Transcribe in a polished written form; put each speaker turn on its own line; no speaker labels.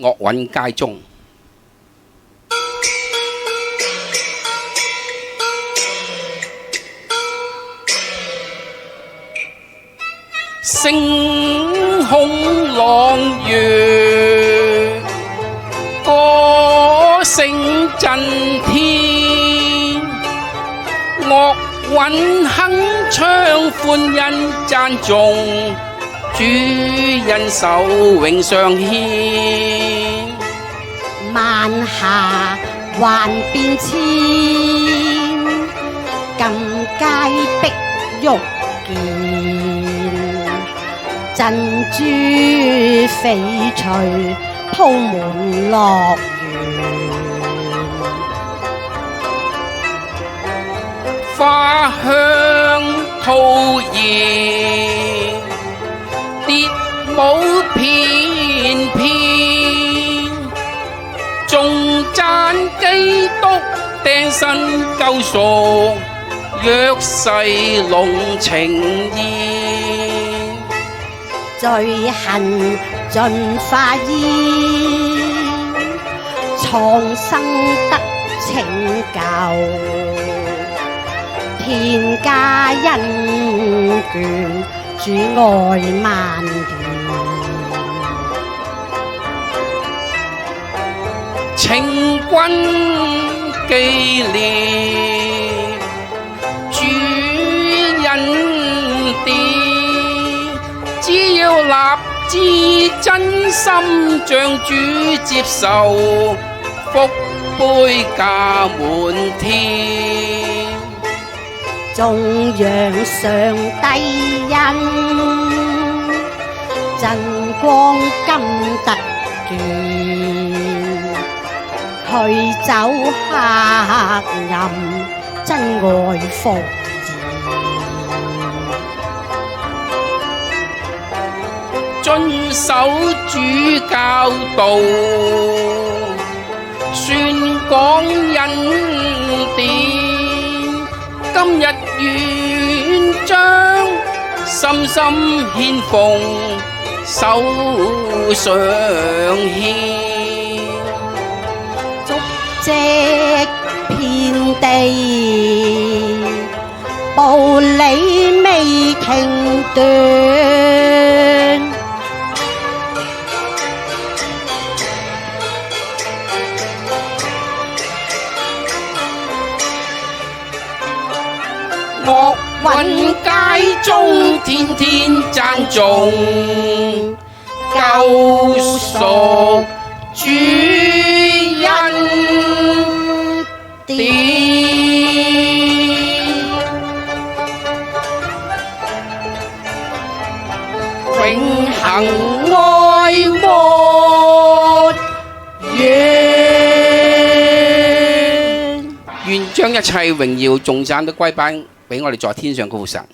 樂韻皆中。星空朗月，歌聲震天，樂韻鏗鏘，歡欣讚頌，主恩手永相牽。
晚霞幻變遷，金階碧玉見。珍珠翡翠鋪滿樂園，
花香吐然，蝶舞翩翩，頌讚基督釘身救贖，約世濃情意。
罪恨盡化煙，蒼生得拯救，天家恩眷，主愛萬年。
情君紀念，主恩典。只要立志真心將主接受，福杯加滿天。
頌揚上帝恩，真光今得見，驅走黑暗，真愛復
遵守主教導，宣講恩典。今日願將深深獻奉，手上獻，
足跡遍地，道理未停斷。
樂韻皆中，天天讚頌，救贖主恩典。永恆愛沒完，願將一切榮耀頌讚都歸返俾我哋在天上嘅父神。